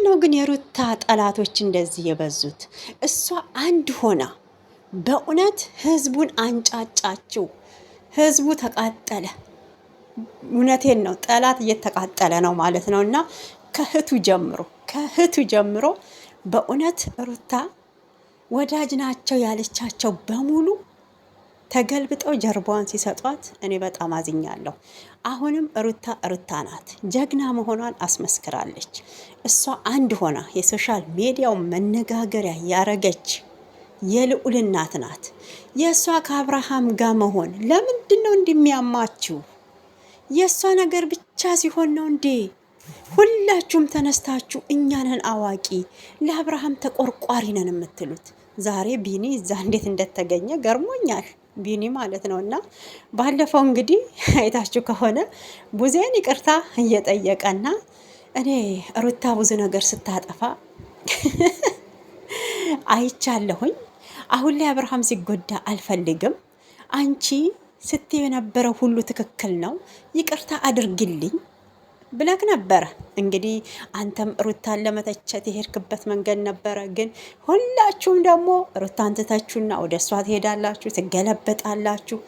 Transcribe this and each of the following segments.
ነው ግን የሩታ ጠላቶች እንደዚህ የበዙት? እሷ አንድ ሆና በእውነት ህዝቡን አንጫጫችው። ህዝቡ ተቃጠለ። እውነቴን ነው፣ ጠላት እየተቃጠለ ነው ማለት ነው። እና ከእህቱ ጀምሮ በእውነት ሩታ ወዳጅ ናቸው ያለቻቸው በሙሉ ተገልብጠው ጀርባዋን ሲሰጧት እኔ በጣም አዝኛለሁ። አሁንም ሩታ ናት፣ ጀግና መሆኗን አስመስክራለች። እሷ አንድ ሆና የሶሻል ሚዲያው መነጋገሪያ ያረገች የልዑል እናት ናት። የእሷ ከአብርሃም ጋር መሆን ለምንድን ነው እንደሚያማችሁ? የእሷ ነገር ብቻ ሲሆን ነው እንዴ? ሁላችሁም ተነስታችሁ እኛ ነን አዋቂ፣ ለአብርሃም ተቆርቋሪ ነን የምትሉት። ዛሬ ቢኒ እዛ እንዴት እንደተገኘ ገርሞኛል። ቢኒ ማለት ነው። እና ባለፈው እንግዲህ አይታችሁ ከሆነ ቡዜን ይቅርታ እየጠየቀና እኔ ሩታ ብዙ ነገር ስታጠፋ አይቻለሁኝ። አሁን ላይ አብርሃም ሲጎዳ አልፈልግም። አንቺ ስትይ የነበረው ሁሉ ትክክል ነው፣ ይቅርታ አድርግልኝ ብለክ ነበረ። እንግዲህ አንተም ሩታን ለመተቸት የሄድክበት መንገድ ነበረ። ግን ሁላችሁም ደግሞ ሩታን ትተቹና ወደ እሷ ትሄዳላችሁ፣ ትገለበጣላችሁ።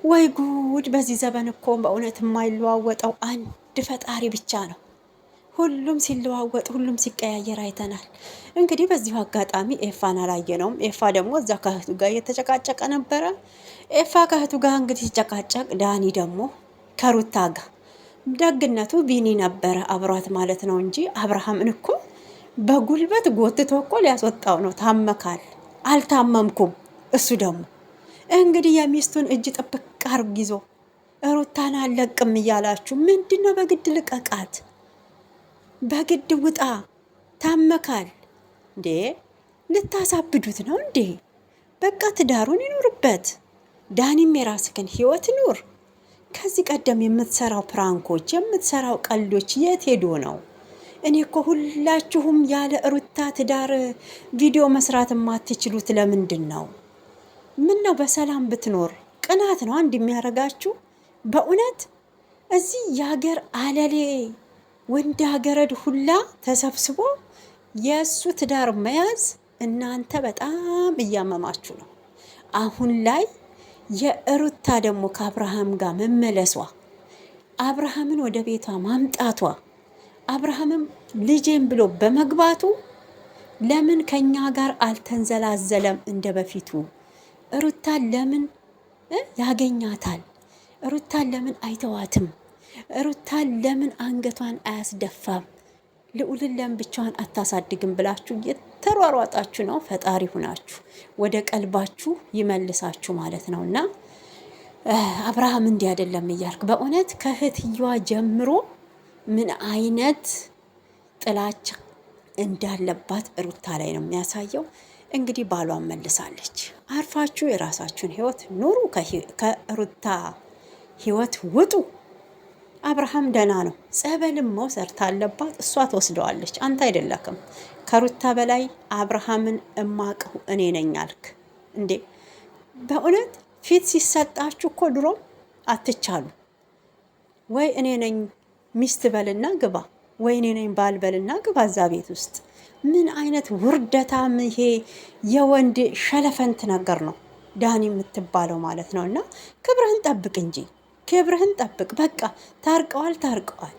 ወይ ጉድ! በዚህ ዘመን እኮ በእውነት የማይለዋወጠው አንድ ፈጣሪ ብቻ ነው። ሁሉም ሲለዋወጥ፣ ሁሉም ሲቀያየር አይተናል። እንግዲህ በዚሁ አጋጣሚ ኤፋን አላየነውም። ኤፋ ደግሞ እዛ ከእህቱ ጋር እየተጨቃጨቀ ነበረ። ኤፋ ከእህቱ ጋር እንግዲህ ሲጨቃጨቅ፣ ዳኒ ደግሞ ከሩታ ጋር ደግነቱ ቢኒ ነበረ አብሯት ማለት ነው እንጂ አብርሃምን እኮ በጉልበት ጎትቶ እኮ ሊያስወጣው ነው። ታመካል። አልታመምኩም። እሱ ደግሞ እንግዲህ የሚስቱን እጅ ጥብቅ አርግ ይዞ ሩታን አለቅም እያላችሁ ምንድን ነው? በግድ ልቀቃት፣ በግድ ውጣ። ታመካል እንዴ? ልታሳብዱት ነው እንዴ? በቃ ትዳሩን ይኑርበት። ዳኒም የራስህን ህይወት ኑር። ከዚህ ቀደም የምትሰራው ፕራንኮች፣ የምትሰራው ቀልዶች የት ሄዶ ነው? እኔ እኮ ሁላችሁም ያለ ሩታ ትዳር ቪዲዮ መስራት የማትችሉት ለምንድን ነው? ምን ነው በሰላም ብትኖር። ቅናት ነው አንድ የሚያረጋችሁ። በእውነት እዚህ የሀገር አለሌ ወንድ ሀገረድ ሁላ ተሰብስቦ የእሱ ትዳር መያዝ እናንተ በጣም እያመማችሁ ነው። አሁን ላይ የሩታ ደግሞ ከአብርሃም ጋር መመለሷ፣ አብርሃምን ወደ ቤቷ ማምጣቷ፣ አብርሃምም ልጄን ብሎ በመግባቱ ለምን ከኛ ጋር አልተንዘላዘለም እንደ በፊቱ? ሩታን ለምን ያገኛታል? ሩታን ለምን አይተዋትም? ሩታን ለምን አንገቷን አያስደፋም? ልዑልን ለምን ብቻዋን አታሳድግም ብላችሁ የተሯሯጣችሁ ነው። ፈጣሪ ሁናችሁ ወደ ቀልባችሁ ይመልሳችሁ ማለት ነው። እና አብርሃም እንዲህ አይደለም እያልክ በእውነት ከእህትየዋ ጀምሮ ምን አይነት ጥላቻ እንዳለባት ሩታ ላይ ነው የሚያሳየው። እንግዲህ ባሏን መልሳለች። አርፋችሁ የራሳችሁን ህይወት ኑሩ፣ ከሩታ ህይወት ውጡ። አብርሃም ደህና ነው። ጸበልም መውሰድ ታለባት እሷ ትወስደዋለች፣ አንተ አይደለክም። ከሩታ በላይ አብርሃምን እማቀው እኔ ነኝ አልክ እንዴ? በእውነት ፊት ሲሰጣችሁ እኮ ድሮም አትቻሉ። ወይ እኔ ነኝ ሚስት በልና ግባ፣ ወይ እኔ ነኝ ባል በልና ግባ እዛ ቤት ውስጥ። ምን አይነት ውርደታም ይሄ የወንድ ሸለፈንት ነገር ነው ዳኒ የምትባለው ማለት ነው። እና ክብርህን ጠብቅ እንጂ ክብርህን ጠብቅ። በቃ ታርቀዋል።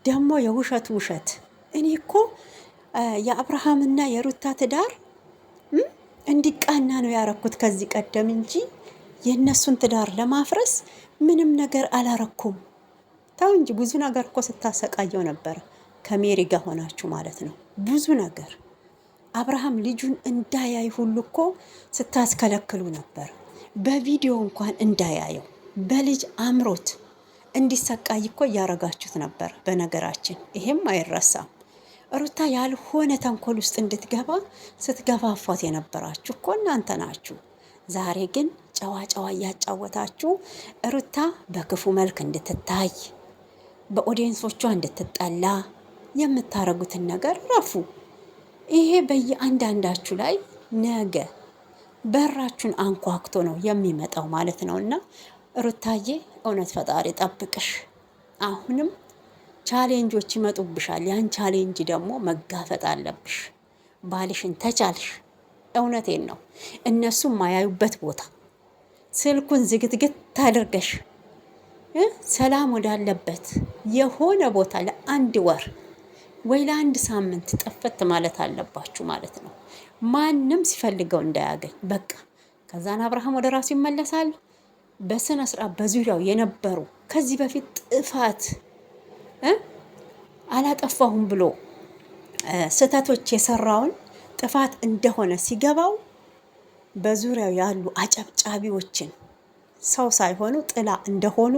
ደግሞ የውሸት ውሸት። እኔ እኮ የአብርሃምና የሩታ ትዳር እንዲቃና ነው ያረኩት ከዚህ ቀደም እንጂ የእነሱን ትዳር ለማፍረስ ምንም ነገር አላረኩም። ታው እንጂ ብዙ ነገር እኮ ስታሰቃየው ነበር ከሜሪ ጋር ሆናችሁ ማለት ነው። ብዙ ነገር አብርሃም ልጁን እንዳያይ ሁሉ እኮ ስታስከለክሉ ነበር። በቪዲዮ እንኳን እንዳያየው በልጅ አምሮት እንዲሰቃይ እኮ እያረጋችሁት ነበር። በነገራችን ይሄም አይረሳም። ሩታ ያልሆነ ተንኮል ውስጥ እንድትገባ ስትገፋፏት የነበራችሁ እኮ እናንተ ናችሁ። ዛሬ ግን ጨዋ እያጫወታችሁ ሩታ በክፉ መልክ እንድትታይ፣ በኦዲየንሶቿ እንድትጠላ የምታረጉትን ነገር ረፉ። ይሄ በየአንዳንዳችሁ ላይ ነገ በራችሁን አንኳክቶ ነው የሚመጣው ማለት ነው። እና ሩታዬ እውነት ፈጣሪ ጠብቅሽ። አሁንም ቻሌንጆች ይመጡብሻል። ያን ቻሌንጅ ደግሞ መጋፈጥ አለብሽ። ባልሽን ተቻልሽ፣ እውነቴን ነው፣ እነሱ ማያዩበት ቦታ ስልኩን ዝግትግት አድርገሽ ሰላም ወዳለበት የሆነ ቦታ ለአንድ ወር ወይ ለአንድ ሳምንት ጠፈት ማለት አለባችሁ ማለት ነው። ማንም ሲፈልገው እንዳያገኝ በቃ። ከዛን አብርሃም ወደ ራሱ ይመለሳል። በስነ ስርዓት በዙሪያው የነበሩ ከዚህ በፊት ጥፋት አላጠፋሁም ብሎ ስህተቶች የሰራውን ጥፋት እንደሆነ ሲገባው በዙሪያው ያሉ አጨብጫቢዎችን ሰው ሳይሆኑ ጥላ እንደሆኑ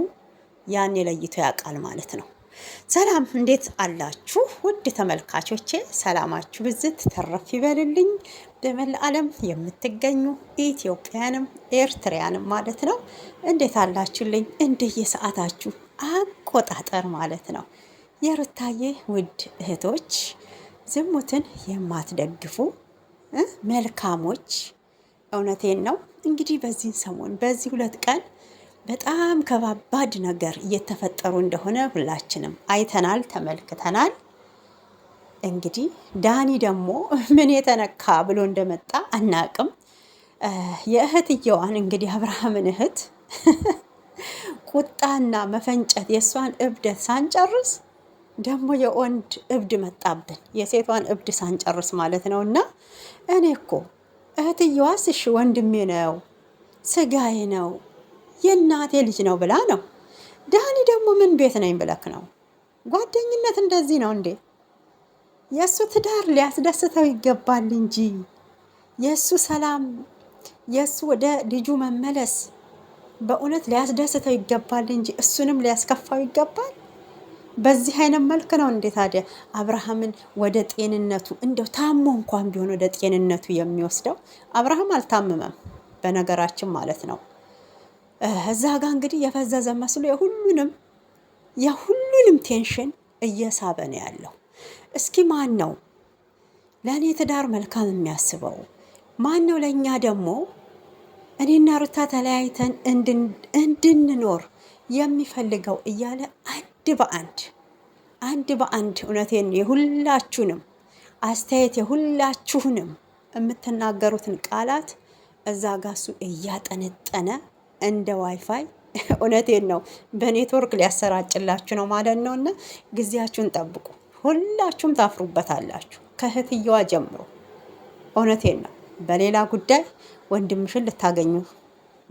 ያን ለይቶ ያውቃል ማለት ነው። ሰላም እንዴት አላችሁ ውድ ተመልካቾቼ? ሰላማችሁ ብዝት ተረፍ ይበልልኝ። በመላ ዓለም የምትገኙ ኢትዮጵያንም ኤርትራያንም ማለት ነው እንዴት አላችሁልኝ? እንደየሰዓታችሁ አቆጣጠር ማለት ነው። የሩታዬ ውድ እህቶች፣ ዝሙትን የማትደግፉ መልካሞች፣ እውነቴን ነው እንግዲህ በዚህ ሰሞን በዚህ 2 ቀን በጣም ከባባድ ነገር እየተፈጠሩ እንደሆነ ሁላችንም አይተናል፣ ተመልክተናል። እንግዲህ ዳኒ ደግሞ ምን የተነካ ብሎ እንደመጣ አናቅም። የእህትየዋን እንግዲህ አብርሃምን እህት ቁጣና መፈንጨት የእሷን እብደት ሳንጨርስ ደግሞ የወንድ እብድ መጣብን፣ የሴቷን እብድ ሳንጨርስ ማለት ነው። እና እኔ እኮ እህትየዋስ እሺ ወንድሜ ነው ስጋዬ ነው የእናቴ ልጅ ነው ብላ ነው። ዳኒ ደግሞ ምን ቤት ነኝ ብለክ ነው? ጓደኝነት እንደዚህ ነው እንዴ? የእሱ ትዳር ሊያስደስተው ይገባል እንጂ የእሱ ሰላም፣ የእሱ ወደ ልጁ መመለስ በእውነት ሊያስደስተው ይገባል እንጂ እሱንም ሊያስከፋው ይገባል። በዚህ አይነት መልክ ነው እንዴ ታዲያ አብርሃምን ወደ ጤንነቱ እንደው ታሞ እንኳን ቢሆን ወደ ጤንነቱ የሚወስደው? አብርሃም አልታመመም በነገራችን ማለት ነው። እዛ ጋ እንግዲህ የፈዘዘ መስሎ የሁሉንም ቴንሽን እየሳበ ነው ያለው። እስኪ ማን ነው ለእኔ ትዳር መልካም የሚያስበው? ማን ነው ለእኛ ደግሞ እኔና ሩታ ተለያይተን እንድንኖር የሚፈልገው? እያለ አንድ በአንድ እውነቴን የሁላችሁንም አስተያየት የሁላችሁንም የምትናገሩትን ቃላት እዛ ጋሱ እያጠነጠነ እንደ ዋይፋይ እውነቴን ነው በኔትወርክ ሊያሰራጭላችሁ ነው ማለት ነው። እና ጊዜያችሁን ጠብቁ። ሁላችሁም ታፍሩበታላችሁ ከእህትየዋ ጀምሮ። እውነቴን ነው። በሌላ ጉዳይ ወንድምሽን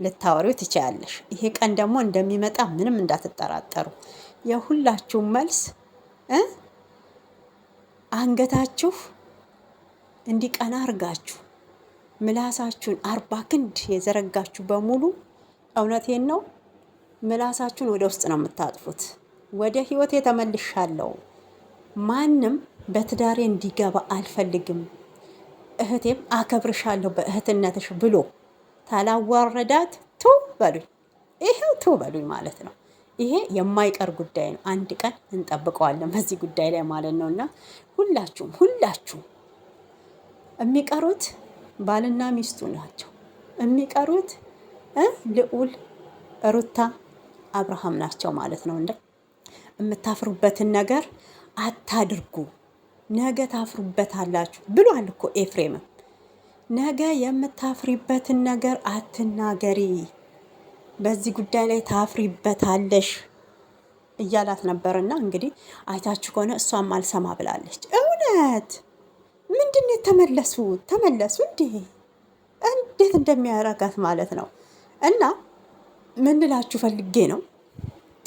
ልታወሪው ትችያለሽ። ይሄ ቀን ደግሞ እንደሚመጣ ምንም እንዳትጠራጠሩ። የሁላችሁም መልስ አንገታችሁ እንዲቀና አርጋችሁ ምላሳችሁን 40 ክንድ የዘረጋችሁ በሙሉ እውነቴን ነው ምላሳችሁን ወደ ውስጥ ነው የምታጥፉት። ወደ ህይወቴ ተመልሻለሁ፣ ማንም በትዳሬ እንዲገባ አልፈልግም፣ እህቴም አከብርሻለሁ በእህትነትሽ ብሎ ታላዋረዳት ቱ በሉኝ፣ ይሄው ቱ በሉኝ ማለት ነው። ይሄ የማይቀር ጉዳይ ነው። አንድ ቀን እንጠብቀዋለን በዚህ ጉዳይ ላይ ማለት ነው። እና ሁላችሁም የሚቀሩት ባልና ሚስቱ ናቸው። የሚቀሩት ልዑል፣ ሩታ፣ አብርሃም ናቸው ማለት ነው። እንደ የምታፍሩበትን ነገር አታድርጉ፣ ነገ ታፍሩበታላችሁ ብሏል እኮ ኤፍሬምም። ነገ የምታፍሪበትን ነገር አትናገሪ፣ በዚህ ጉዳይ ላይ ታፍሪበታለሽ እያላት ነበርና እንግዲህ አይታችሁ ከሆነ እሷም አልሰማ ብላለች። እውነት ምንድን ነው ተመለሱ እንዴት እንደሚያረጋት ማለት ነው። እና ምን ልላችሁ ፈልጌ ነው፣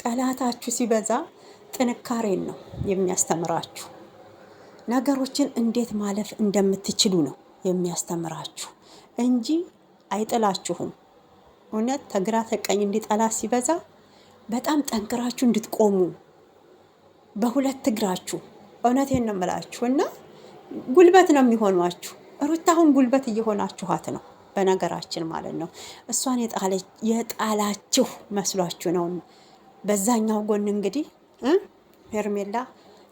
ጠላታችሁ ሲበዛ ጥንካሬን ነው የሚያስተምራችሁ። ነገሮችን እንዴት ማለፍ እንደምትችሉ ነው የሚያስተምራችሁ እንጂ አይጥላችሁም። እውነት ተግራ ተቀኝ እንዲጠላት ሲበዛ በጣም ጠንክራችሁ እንድትቆሙ በሁለት እግራችሁ፣ እውነቴን ነው የምላችሁ። እና ጉልበት ነው የሚሆኗችሁ። ሩታ አሁን ጉልበት እየሆናችኋት ነው በነገራችን ማለት ነው። እሷን የጣላችሁ መስሏችሁ ነው። በዛኛው ጎን እንግዲህ ሄርሜላ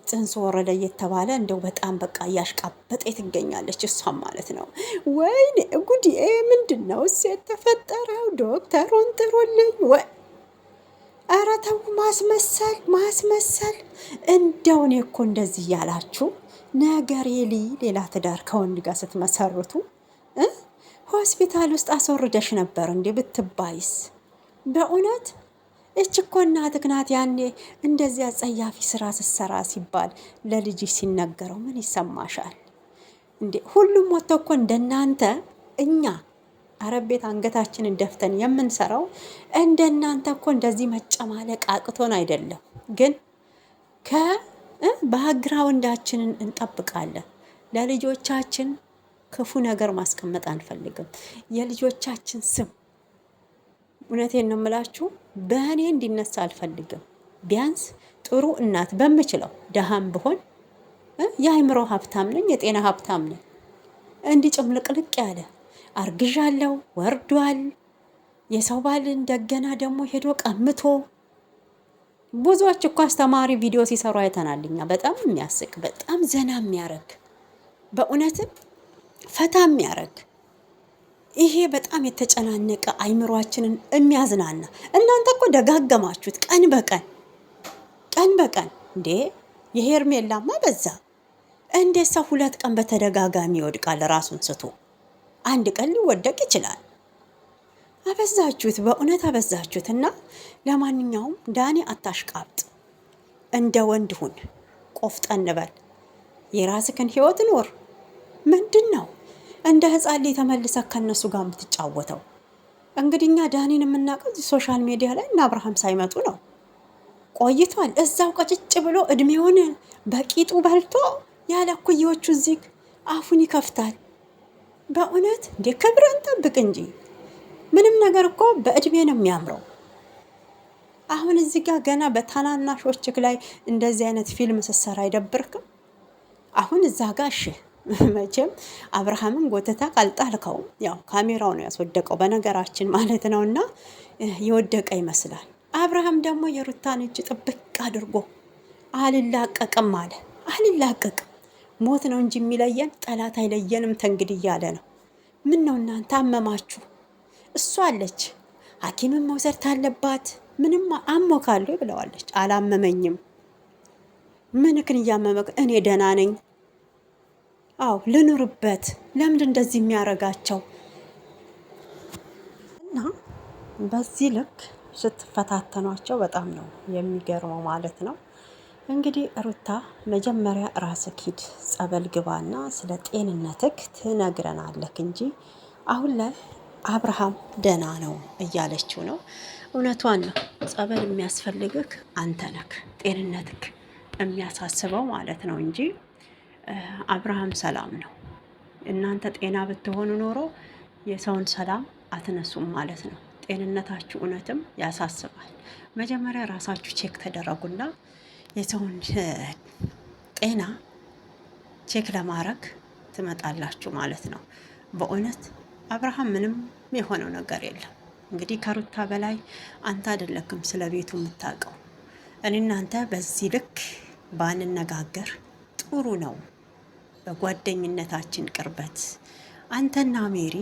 ጽንስ ወረደ እየተባለ እንደው በጣም በቃ እያሽቃበጠ ትገኛለች እሷም ማለት ነው። ወይኔ ጉዲ! ምንድን ነው እሱ የተፈጠረው? ዶክተሩን ጥሩልኝ ወይ ኧረ ተው ማስመሰል ማስመሰል። እንደው እኔ እኮ እንደዚህ እያላችሁ ነገር ሌላ ትዳር ከወንድ ጋር ስትመሰርቱ ሆስፒታል ውስጥ አስወርደሽ ነበር እንዴ ብትባይስ? በእውነት እች እኮ እናትህ ናት። ያኔ እንደዚህ አጸያፊ ስራ ስትሰራ ሲባል ለልጅሽ ሲነገረው ምን ይሰማሻል እንዴ? ሁሉም ወጥቶ እኮ እንደናንተ እኛ አረብ ቤት አንገታችንን ደፍተን የምንሰራው እንደናንተ እኮ እንደዚህ መጨማለቅ አቅቶን አይደለም። ግን ከባክግራውንዳችንን እንጠብቃለን። ለልጆቻችን ክፉ ነገር ማስቀመጥ አንፈልግም። የልጆቻችን ስም እውነቴን ነው የምላችሁ በእኔ እንዲነሳ አልፈልግም። ቢያንስ ጥሩ እናት በምችለው ደሃም ብሆን የአእምሮ ሀብታም ነኝ፣ የጤና ሀብታም ነኝ። እንዲህ ጭምልቅልቅ ያለ አርግዣለሁ ወርዷል የሰው ባል እንደገና ደግሞ ሄዶ ቀምቶ ብዙዎች እኮ አስተማሪ ቪዲዮ ሲሰሩ አይተናል እኛ። በጣም የሚያስቅ በጣም ዘና የሚያረግ በእውነትም ፈታ የሚያረግ ይሄ በጣም የተጨናነቀ አይምሯችንን የሚያዝናና። እናንተ እኮ ደጋገማችሁት ቀን በቀን እንዴ! የሄርሜላማ በዛ። እንዴት ሰው 2 ቀን በተደጋጋሚ ይወድቃል ራሱን ስቶ? አንድ ቀን ሊወደቅ ይችላል። አበዛችሁት፣ በእውነት አበዛችሁት። እና ለማንኛውም ዳኒ አታሽቃብጥ፣ እንደ ወንድ ሁን፣ ቆፍጠን በል፣ የራስህን ህይወት ኖር። ምንድን ነው እንደ ህፃን ላይ ተመልሰህ ከነሱ ጋር የምትጫወተው? እንግዲህ እኛ ዳኒን የምናውቀው ሶሻል ሚዲያ ላይ እና አብርሃም ሳይመጡ ነው ቆይቷል። እዛው ቀጭጭ ብሎ እድሜውን በቂጡ በልቶ ያለ እኩዮቹ እዚህ አፉን ይከፍታል። በእውነት እንደ ክብርን ጠብቅ እንጂ ምንም ነገር እኮ በእድሜ ነው የሚያምረው። አሁን እዚህ ጋር ገና በታናናሾችክ ላይ እንደዚህ አይነት ፊልም ስትሰራ አይደብርክም? አሁን እዛ ጋር እሺ መቼም አብርሃምን ጎተታ ካልጣልከው ያው ካሜራው ነው ያስወደቀው በነገራችን ማለት ነው። እና የወደቀ ይመስላል። አብርሃም ደግሞ የሩታን እጅ ጥብቅ አድርጎ አልላቀቅም አለ። አልላቀቅም ሞት ነው እንጂ የሚለየን ጠላት አይለየንም ተንግዲህ እያለ ነው። ምን ነው እናንተ አመማችሁ? እሷ አለች ሐኪምን መውሰድ ታለባት። ምንም አሞካለሁ ብለዋለች። አላመመኝም። ምንክን እያመመክ? እኔ ደህና ነኝ። አው ልኑርበት። ለምንድን እንደዚህ የሚያረጋቸው? እና በዚህ ልክ ስትፈታተኗቸው በጣም ነው የሚገርመው ማለት ነው። እንግዲህ ሩታ መጀመሪያ ራስህ ሂድ ጸበል ግባና ስለ ጤንነትክ ትነግረናለክ እንጂ አሁን ላይ አብርሃም ደህና ነው እያለችው ነው። እውነቷን ነው። ጸበል የሚያስፈልግክ አንተ ነክ፣ ጤንነትክ የሚያሳስበው ማለት ነው እንጂ አብርሃም ሰላም ነው። እናንተ ጤና ብትሆኑ ኖሮ የሰውን ሰላም አትነሱም ማለት ነው። ጤንነታችሁ እውነትም ያሳስባል። መጀመሪያ ራሳችሁ ቼክ ተደረጉና የሰውን ጤና ቼክ ለማድረግ ትመጣላችሁ ማለት ነው። በእውነት አብርሃም ምንም የሆነው ነገር የለም። እንግዲህ ከሩታ በላይ አንተ አይደለክም ስለ ቤቱ የምታውቀው። እኔ እናንተ በዚህ ልክ ባንነጋገር ጥሩ ነው። በጓደኝነታችን ቅርበት አንተና ሜሪ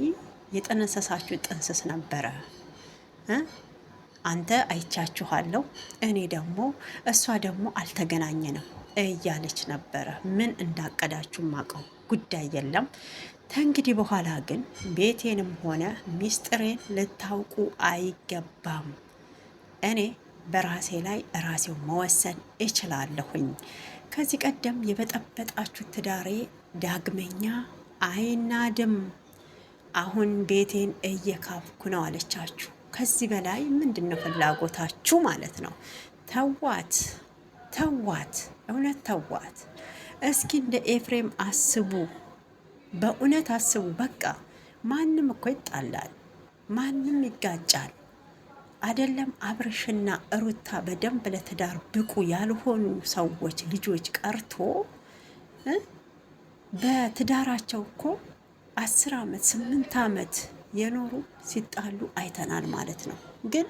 የጠነሰሳችሁ ጥንስስ ነበረ። አንተ አይቻችኋለሁ፣ እኔ ደግሞ እሷ ደግሞ አልተገናኘንም እያለች ነበረ። ምን እንዳቀዳችሁ ማቀው ጉዳይ የለም። ከእንግዲህ በኋላ ግን ቤቴንም ሆነ ሚስጥሬን ልታውቁ አይገባም። እኔ በራሴ ላይ ራሴው መወሰን እችላለሁኝ። ከዚህ ቀደም የበጠበጣችሁ ትዳሬ ዳግመኛ አይናድም። አሁን ቤቴን እየካብኩ ነው አለቻችሁ። ከዚህ በላይ ምንድን ነው ፍላጎታችሁ ማለት ነው? ተዋት ተዋት፣ እውነት ተዋት። እስኪ እንደ ኤፍሬም አስቡ፣ በእውነት አስቡ። በቃ ማንም እኮ ይጣላል፣ ማንም ይጋጫል። አይደለም አብርሽና ሩታ በደንብ ለትዳር ብቁ ያልሆኑ ሰዎች ልጆች ቀርቶ በትዳራቸው እኮ 10 ዓመት 8 ዓመት የኖሩ ሲጣሉ አይተናል ማለት ነው። ግን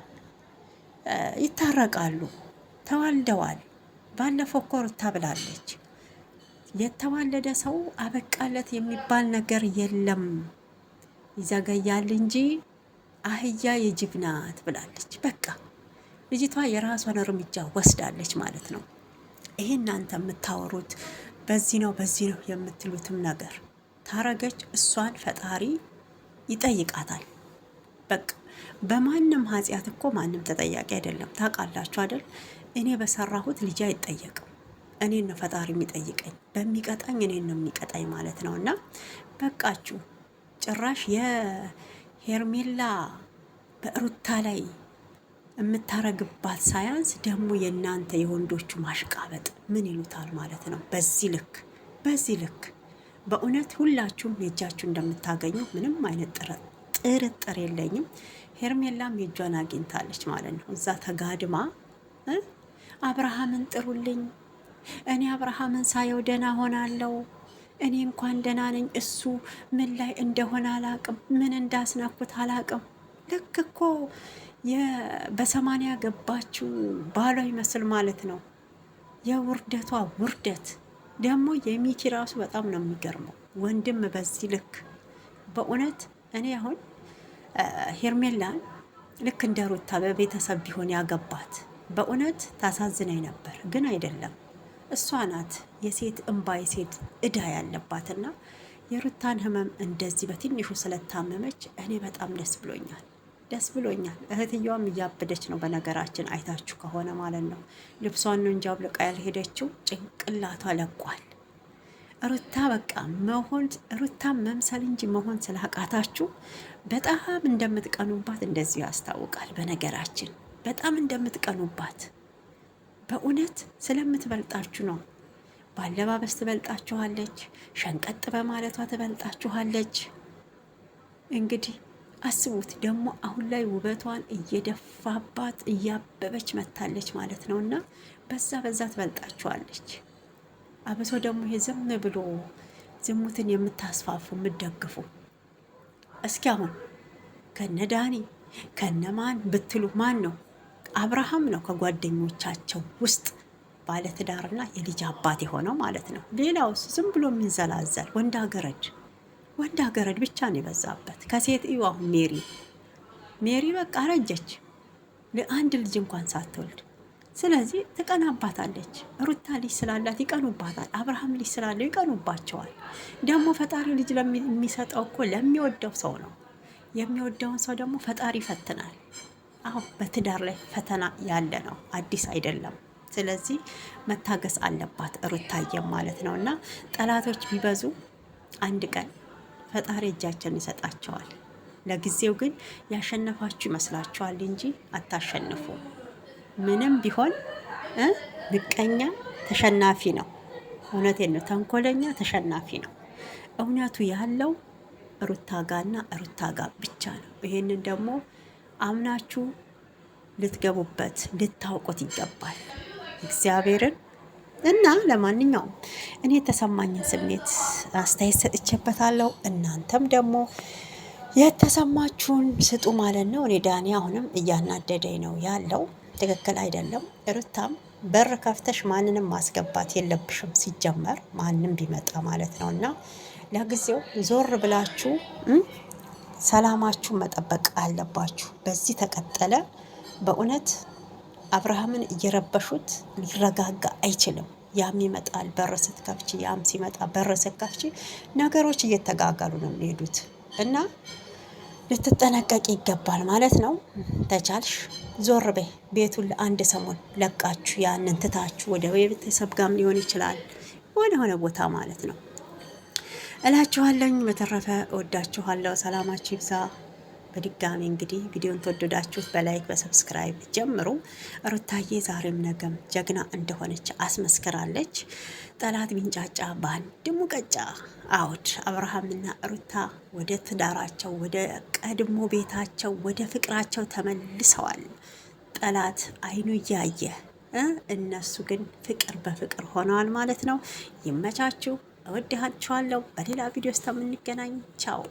ይታረቃሉ፣ ተዋልደዋል። ባለፈው እኮ ሩታ ብላለች፣ የተዋለደ ሰው አበቃለት የሚባል ነገር የለም፣ ይዘገያል እንጂ አህያ የጅብ ናት ብላለች። በቃ ልጅቷ የራሷን እርምጃ ወስዳለች ማለት ነው። ይሄ እናንተ የምታወሩት በዚህ ነው የምትሉትም ነገር ታረገች፣ እሷን ፈጣሪ ይጠይቃታል። በቃ በማንም ኃጢአት እኮ ማንም ተጠያቂ አይደለም። ታውቃላችሁ አይደል? እኔ በሰራሁት ልጅ አይጠየቅም። እኔን ነው ፈጣሪ የሚጠይቀኝ፣ በሚቀጣኝ እኔን ነው የሚቀጣኝ ማለት ነው። እና በቃችሁ። ጭራሽ የሄርሜላ በሩታ ላይ የምታረግባት ሳያንስ ደግሞ የእናንተ የወንዶቹ ማሽቃበጥ ምን ይሉታል ማለት ነው። በዚህ ልክ በእውነት ሁላችሁም የእጃችሁ እንደምታገኙ ምንም አይነት ጥርጥር የለኝም። ሄርሜላም የእጇን አግኝታለች ማለት ነው። እዛ ተጋድማ አብርሃምን ጥሩልኝ፣ እኔ አብርሃምን ሳየው ደህና ሆናለው፣ እኔ እንኳን ደህና ነኝ፣ እሱ ምን ላይ እንደሆነ አላቅም፣ ምን እንዳስነኩት አላቅም። ልክ እኮ በሰማንያ ገባችው ባሏ ይመስል ማለት ነው። የውርደቷ ውርደት ደግሞ የሚኪ ራሱ በጣም ነው የሚገርመው። ወንድም በዚህ ልክ በእውነት እኔ አሁን ሄርሜላን ልክ እንደ ሩታ በቤተሰብ ቢሆን ያገባት በእውነት ታሳዝነኝ ነበር፣ ግን አይደለም። እሷ ናት የሴት እንባ የሴት እዳ ያለባትና የሩታን ህመም እንደዚህ በትንሹ ስለታመመች እኔ በጣም ደስ ብሎኛል። እህትየዋም እያበደች ነው። በነገራችን አይታችሁ ከሆነ ማለት ነው ልብሷን ነው እንጂ አውልቃ ያልሄደችው ጭንቅላቷ ለቋል። ሩታ በቃ ሩታን መምሰል እንጂ መሆን ስላቃታችሁ በጣም እንደምትቀኑባት እንደዚሁ ያስታውቃል። በነገራችን በጣም እንደምትቀኑባት በእውነት ስለምትበልጣችሁ ነው። ባለባበስ ትበልጣችኋለች፣ ሸንቀጥ በማለቷ ትበልጣችኋለች። እንግዲህ አስቡት ደግሞ አሁን ላይ ውበቷን እየደፋባት እያበበች መታለች ማለት ነው። እና በዛ ትበልጣችኋለች። አብሶ ደግሞ ይሄ ዝም ብሎ ዝሙትን የምታስፋፉ የምትደግፉ እስኪ አሁን ከነ ዳኒ ከነማን ብትሉ ማን ነው? አብርሃም ነው ከጓደኞቻቸው ውስጥ ባለትዳርና የልጅ አባት የሆነው ማለት ነው። ሌላውስ ዝም ብሎ የሚንዘላዘል ወንድ አገረድ ብቻ ነው የበዛበት። ከሴት እዩ አሁን ሜሪ በቃ ረጀች፣ አንድ ልጅ እንኳን ሳትወልድ። ስለዚህ ትቀናባታለች። ሩታ ልጅ ስላላት ይቀኑባታል። አብርሃም ልጅ ስላለው ይቀኑባቸዋል። ደግሞ ፈጣሪ ልጅ የሚሰጠው እኮ ለሚወደው ሰው ነው። የሚወደውን ሰው ደግሞ ፈጣሪ ይፈትናል። አሁን በትዳር ላይ ፈተና ያለ ነው፣ አዲስ አይደለም። ስለዚህ መታገስ አለባት ሩታዬም ማለት ነው። እና ጠላቶች ቢበዙ አንድ ቀን ፈጣሪ እጃቸውን ይሰጣቸዋል። ለጊዜው ግን ያሸነፋችሁ ይመስላችኋል እንጂ አታሸንፉ። ምንም ቢሆን ምቀኛ ተሸናፊ ነው። እውነቴን ነው። ተንኮለኛ ተሸናፊ ነው። እውነቱ ያለው ሩታ ጋና ሩታ ጋ ብቻ ነው። ይሄንን ደግሞ አምናችሁ ልትገቡበት ልታውቁት ይገባል እግዚአብሔርን። እና ለማንኛውም እኔ የተሰማኝን ስሜት አስተያየት ሰጥቼበታለሁ። እናንተም ደግሞ የተሰማችሁን ስጡ ማለት ነው። እኔ ዳኒ አሁንም እያናደደኝ ነው ያለው፣ ትክክል አይደለም። ሩታም በር ከፍተሽ ማንንም ማስገባት የለብሽም ሲጀመር ማንም ቢመጣ ማለት ነው። እና ለጊዜው ዞር ብላችሁ ሰላማችሁን መጠበቅ አለባችሁ። በዚህ ተቀጠለ በእውነት አብርሃምን እየረበሹት ሊረጋጋ አይችልም። ያም ይመጣል በር ስትከፍቺ፣ ያም ሲመጣ በር ስትከፍቺ፣ ነገሮች እየተጋጋሉ ነው የሚሄዱት እና ልትጠነቀቅ ይገባል ማለት ነው። ተቻልሽ ዞር በይ፣ ቤቱን ለአንድ ሰሞን ለቃችሁ ያንን ትታችሁ ወደ ቤተሰብ ጋም ሊሆን ይችላል ወደሆነ ቦታ ማለት ነው እላችኋለኝ። በተረፈ እወዳችኋለሁ። ሰላማችሁ ይብዛ። በድጋሚ እንግዲህ ቪዲዮን ተወደዳችሁት በላይክ በሰብስክራይብ ጀምሩ። ሩታዬ ዛሬም ነገም ጀግና እንደሆነች አስመስክራለች። ጠላት ቢንጫጫ በአንድ ሙቀጫ አውድ አብርሃምና ሩታ ወደ ትዳራቸው ወደ ቀድሞ ቤታቸው ወደ ፍቅራቸው ተመልሰዋል። ጠላት አይኑ እያየ እነሱ ግን ፍቅር በፍቅር ሆነዋል ማለት ነው። ይመቻችሁ። እወድሃችኋለሁ። በሌላ ቪዲዮ እስከምንገናኝ ቻው።